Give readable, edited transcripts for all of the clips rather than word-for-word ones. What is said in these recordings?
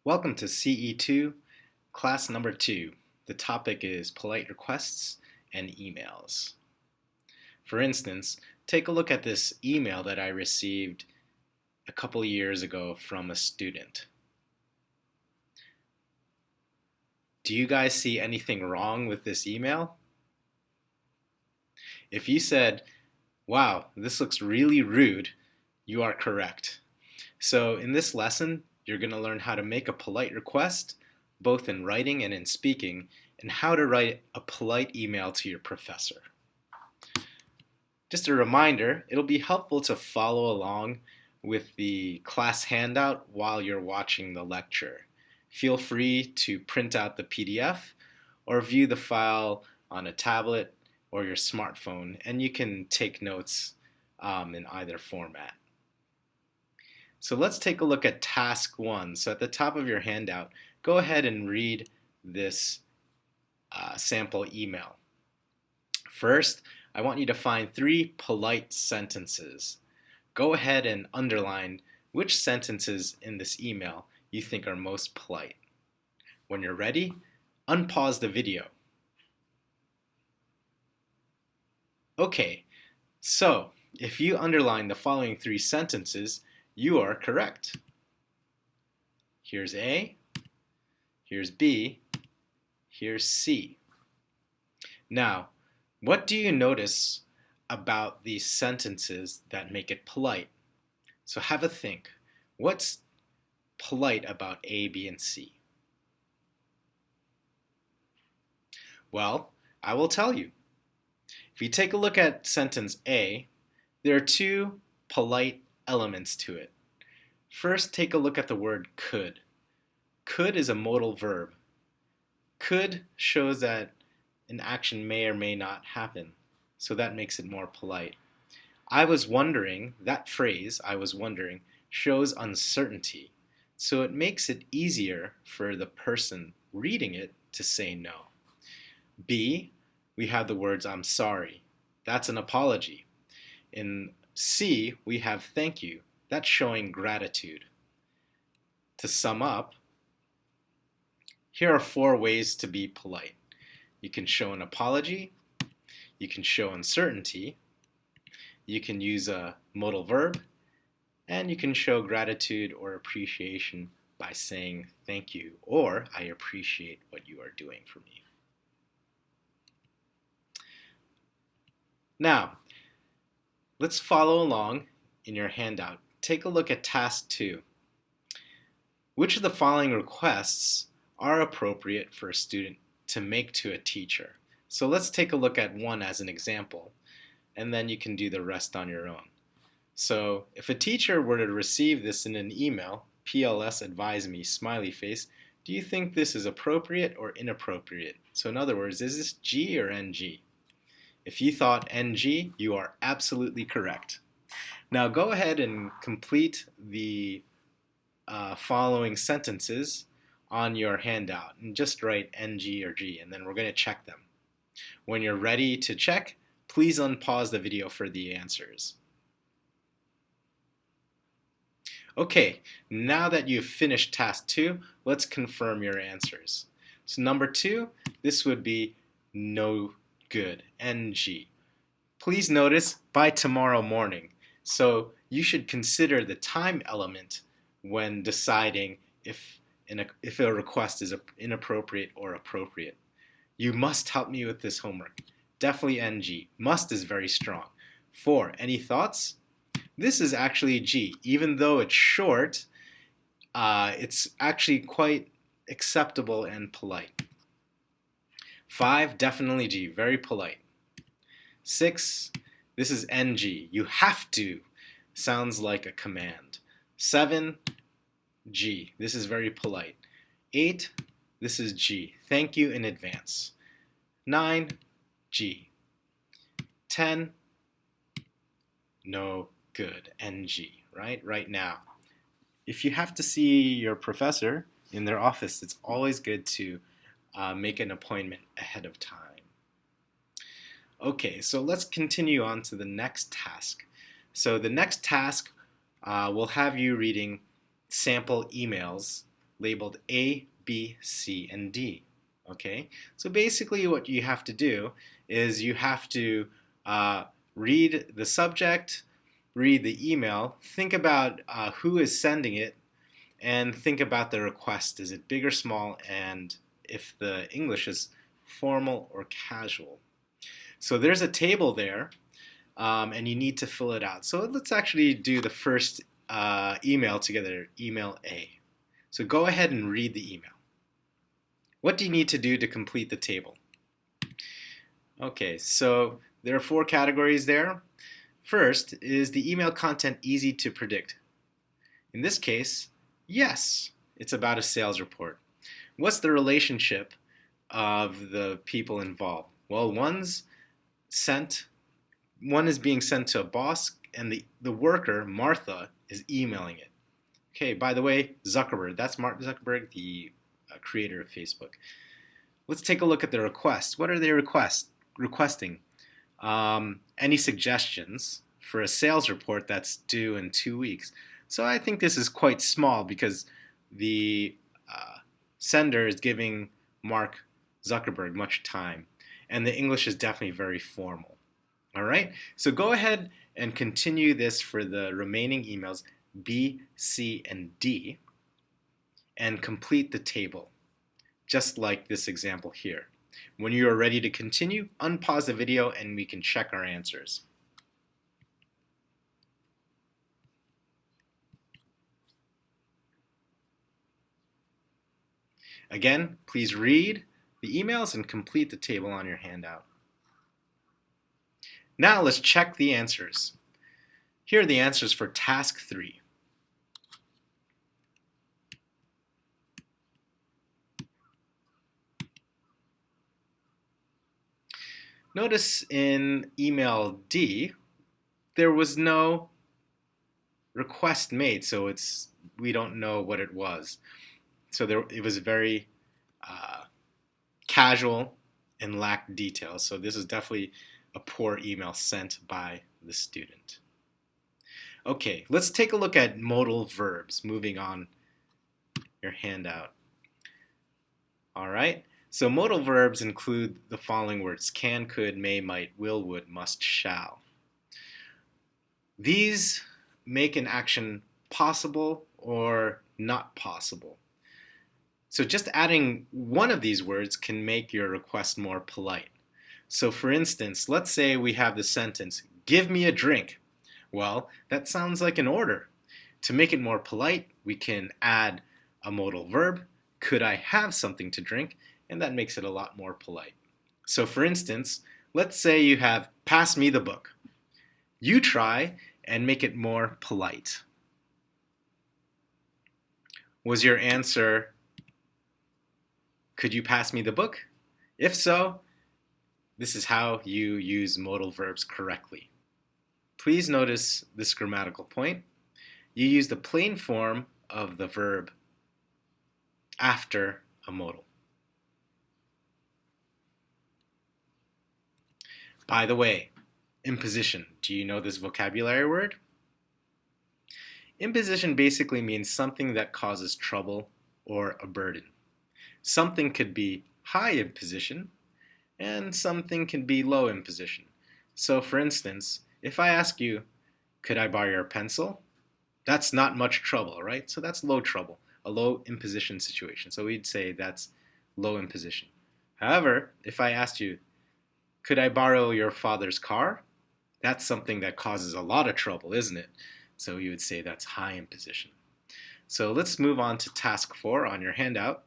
Welcome to CE2, class number 2. The topic is polite requests and emails. For instance, take a look at this email that I received a couple years ago from a student. Do you guys see anything wrong with this email? If you said, "Wow, this looks really rude," you are correct. So in this lesson, you're going to learn how to make a polite request, both in writing and in speaking, and how to write a polite email to your professor. Just a reminder, it'll be helpful to follow along with the class handout while you're watching the lecture. Feel free to print out the PDF or view the file on a tablet or your smartphone, and you can take notes in either format. So let's take a look at task 1. So at the top of your handout, go ahead and read this sample email. First, I want you to find 3 polite sentences. Go ahead and underline which sentences in this email you think are most polite. When you're ready, unpause the video. Okay, so if you underline the following 3 sentences, you are correct. Here's A, here's B, here's C. Now, what do you notice about these sentences that make it polite? So have a think. What's polite about A, B, and C? Well, I will tell you. If you take a look at sentence A, there are 2 polite elements to it. First, take a look at the word could. Could is a modal verb. Could shows that an action may or may not happen, so that makes it more polite. I was wondering, that phrase, I was wondering, shows uncertainty, so it makes it easier for the person reading it to say no. B, we have the words I'm sorry. That's an apology. In C, we have thank you. That's showing gratitude. To sum up, here are 4 ways to be polite. You can show an apology, you can show uncertainty, you can use a modal verb, and you can show gratitude or appreciation by saying thank you or I appreciate what you are doing for me. Now, let's follow along in your handout. Take a look at task 2. Which of the following requests are appropriate for a student to make to a teacher? So let's take a look at one as an example, and then you can do the rest on your own. So if a teacher were to receive this in an email, PLS advise me, smiley face, do you think this is appropriate or inappropriate? So in other words, is this G or NG? If you thought NG, you are absolutely correct. Now go ahead and complete the following sentences on your handout and just write NG or G, and then we're going to check them. When you're ready to check, please unpause the video for the answers. Okay, now that you've finished task 2, let's confirm your answers. So number 2, this would be no good, NG. Please notice by tomorrow morning. So you should consider the time element when deciding if a request is inappropriate or appropriate. You must help me with this homework. Definitely NG. Must is very strong. 4, any thoughts? This is actually G. Even though it's short, it's actually quite acceptable and polite. 5, definitely G, very polite. 6, this is NG. You have to. Sounds like a command. 7, G. This is very polite. 8, this is G. Thank you in advance. 9, G. 10, no good, NG, right now. If you have to see your professor in their office, it's always good to make an appointment ahead of time. Okay, so let's continue on to the next task. So the next task will have you reading sample emails labeled A, B, C, and D. Okay, so basically what you have to do is you have to read the subject, read the email, think about who is sending it, and think about the request. Is it big or small? And if the English is formal or casual. So there's a table there, and you need to fill it out. So let's actually do the first email together, email A. So go ahead and read the email. What do you need to do to complete the table? Okay, so there are 4 categories there. First, is the email content easy to predict? In this case, yes, it's about a sales report. What's the relationship of the people involved? Well, one is being sent to a boss, and the worker, Martha, is emailing it. Okay, by the way, Zuckerberg, that's Mark Zuckerberg, the creator of Facebook. Let's take a look at the request. What are they requesting? Any suggestions for a sales report that's due in 2 weeks? So I think this is quite small because the sender is giving Mark Zuckerberg much time, and the English is definitely very formal. All right, so go ahead and continue this for the remaining emails B, C, and D, and complete the table, just like this example here. When you are ready to continue, unpause the video and we can check our answers. Again, please read the emails and complete the table on your handout. Now let's check the answers. Here are the answers for task 3. Notice in email D, there was no request made, so we don't know what it was. So it was very casual and lacked details. So this is definitely a poor email sent by the student. Okay, let's take a look at modal verbs, moving on your handout. All right, so modal verbs include the following words: can, could, may, might, will, would, must, shall. These make an action possible or not possible. So just adding one of these words can make your request more polite. So for instance, let's say we have the sentence, give me a drink. Well, that sounds like an order. To make it more polite, we can add a modal verb, could I have something to drink? And that makes it a lot more polite. So for instance, let's say you have pass me the book. You try and make it more polite. Was your answer, could you pass me the book? If so, this is how you use modal verbs correctly. Please notice this grammatical point. You use the plain form of the verb after a modal. By the way, imposition. Do you know this vocabulary word? Imposition basically means something that causes trouble or a burden. Something could be high imposition and something can be low imposition. So for instance, if I ask you, could I borrow your pencil? That's not much trouble, right? So that's low trouble, a low imposition situation. So we'd say that's low imposition. However, if I asked you, could I borrow your father's car? That's something that causes a lot of trouble, isn't it? So you would say that's high imposition. So let's move on to task 4 on your handout.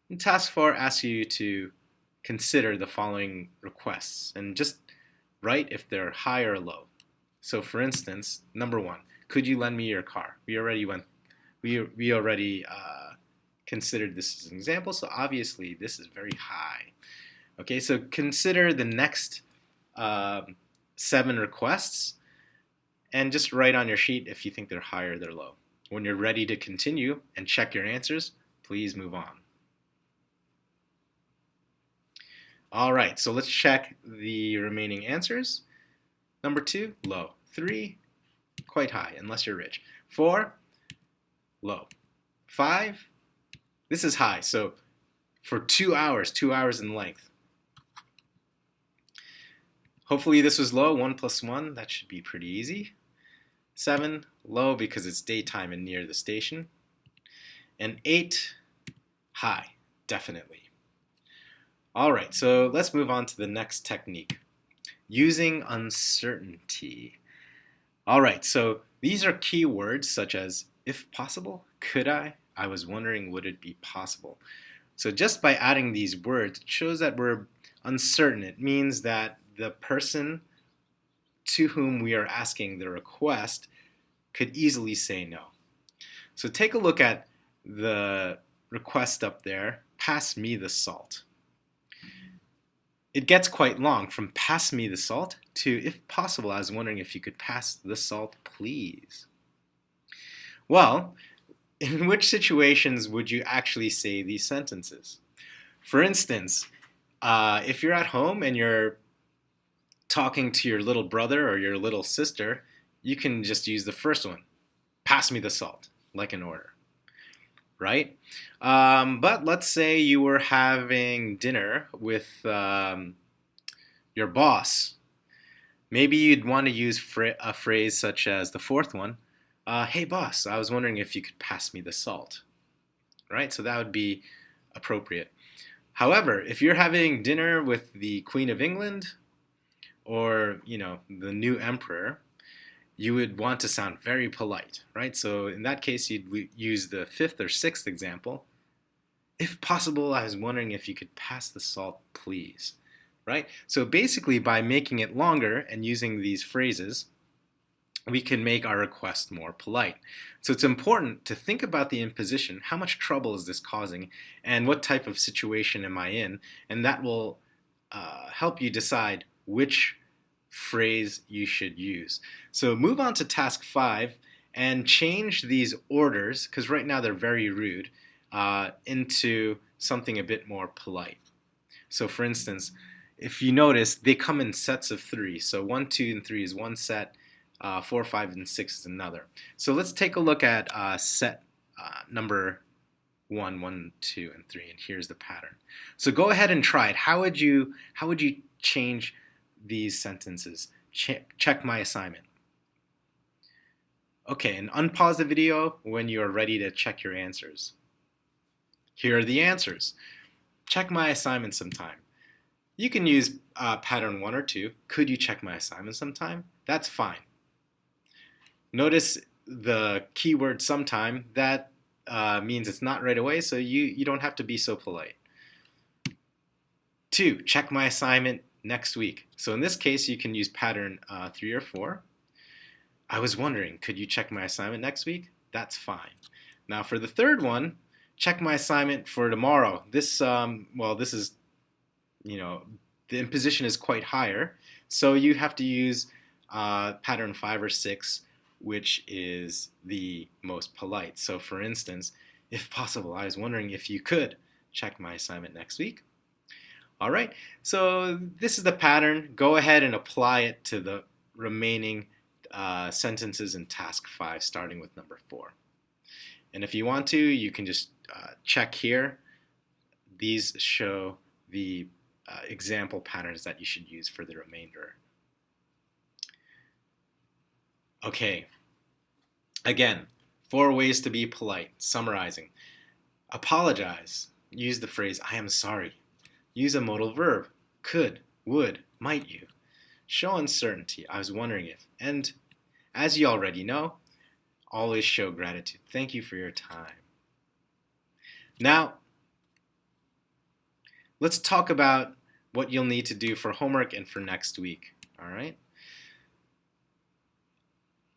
And task 4 asks you to consider the following requests and just write if they're high or low. So for instance, number 1, could you lend me your car? We already considered this as an example, so obviously this is very high. Okay, so consider the next 7 requests and just write on your sheet if you think they're high or they're low. When you're ready to continue and check your answers, please move on. All right, so let's check the remaining answers. Number 2, low. 3, quite high, unless you're rich. 4, low. 5, this is high. So for 2 hours in length. Hopefully this was low, 1 plus 1, that should be pretty easy. 7, low because it's daytime and near the station. And 8, high, definitely. All right, so let's move on to the next technique, using uncertainty. All right, so these are key words such as if possible, could I was wondering, would it be possible? So just by adding these words, it shows that we're uncertain. It means that the person to whom we are asking the request could easily say no. So take a look at the request up there, pass me the salt. It gets quite long, from pass me the salt to if possible, I was wondering if you could pass the salt, please. Well, in which situations would you actually say these sentences? For instance, if you're at home and you're talking to your little brother or your little sister, you can just use the first one, pass me the salt, like an order, right? But let's say you were having dinner with your boss. Maybe you'd want to use a phrase such as the fourth one, hey boss, I was wondering if you could pass me the salt, right? So that would be appropriate. However, if you're having dinner with the Queen of England or, the new emperor, you would want to sound very polite, right? So in that case, you'd use the fifth or sixth example. If possible, I was wondering if you could pass the salt, please, right? So basically, by making it longer and using these phrases, we can make our request more polite. So it's important to think about the imposition. How much trouble is this causing? And what type of situation am I in? And that will help you decide which phrase you should use. So move on to task 5 and change these orders, because right now they're very rude, into something a bit more polite. So for instance, if you notice, they come in sets of 3. So 1, 2, and 3 is one set, 4, 5, and 6 is another. So let's take a look at set number 1, 2, and 3, and here's the pattern. So go ahead and try it. How would you change these sentences? Check my assignment. Okay, and unpause the video when you are ready to check your answers. Here are the answers. Check my assignment sometime. You can use pattern 1 or 2. Could you check my assignment sometime? That's fine. Notice the keyword sometime. That means it's not right away, so you don't have to be so polite. 2, check my assignment next week. So in this case, you can use pattern 3 or 4. I was wondering, could you check my assignment next week? That's fine. Now for the third one, check my assignment for tomorrow. This is, the imposition is quite higher, so you have to use pattern 5 or 6, which is the most polite. So for instance, if possible, I was wondering if you could check my assignment next week. All right, so this is the pattern. Go ahead and apply it to the remaining sentences in task 5, starting with number 4. And if you want to, you can just check here. These show the example patterns that you should use for the remainder. Okay, again, 4 ways to be polite. Summarizing. Apologize. Use the phrase, I am sorry. Use a modal verb. Could, would, might you. Show uncertainty. I was wondering if. And as you already know, always show gratitude. Thank you for your time. Now, let's talk about what you'll need to do for homework and for next week. All right?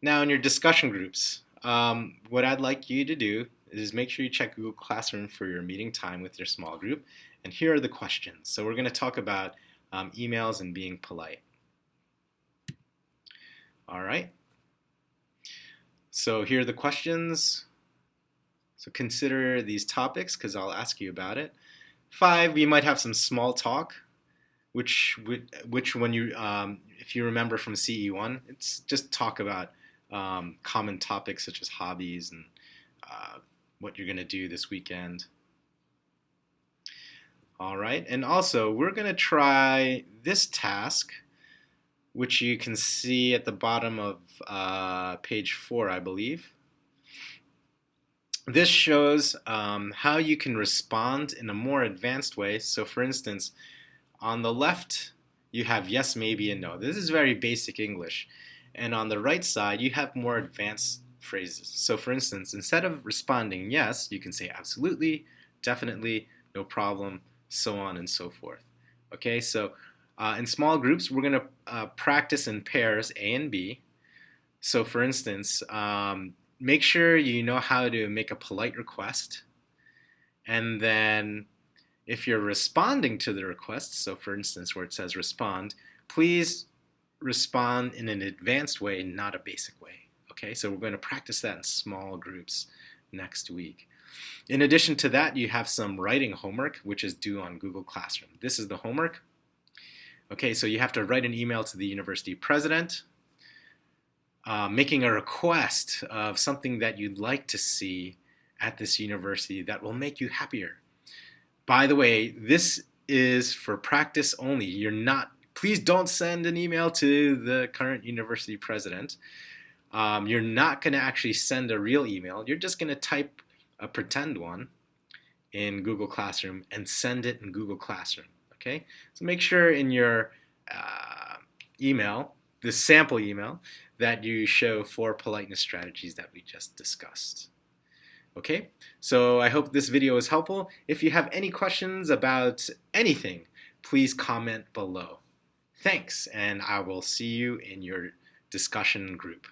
Now, in your discussion groups, what I'd like you to do is make sure you check Google Classroom for your meeting time with your small group. And here are the questions. So we're going to talk about emails and being polite. All right. So here are the questions. So consider these topics because I'll ask you about it. 5, we might have some small talk, which when you, if you remember from CE1, it's just talk about common topics such as hobbies and what you're going to do this weekend. All right, and also we're going to try this task, which you can see at the bottom of page 4, I believe. This shows how you can respond in a more advanced way. So for instance, on the left, you have yes, maybe, and no. This is very basic English. And on the right side, you have more advanced phrases. So for instance, instead of responding yes, you can say absolutely, definitely, no problem, so on and so forth. Okay, so in small groups, we're going to practice in pairs A and B. So for instance, make sure you know how to make a polite request. And then if you're responding to the request, so for instance where it says respond, please respond in an advanced way, not a basic way. Okay, so we're going to practice that in small groups next week. In addition to that, you have some writing homework, which is due on Google Classroom. This is the homework. Okay, so you have to write an email to the university president, making a request of something that you'd like to see at this university that will make you happier. By the way, this is for practice only. Please don't send an email to the current university president. You're not going to actually send a real email. You're just going to type a pretend one in Google Classroom and send it in Google Classroom. Okay? So make sure in your email, the sample email, that you show 4 politeness strategies that we just discussed. Okay, so I hope this video was helpful. If you have any questions about anything, please comment below. Thanks, and I will see you in your discussion group.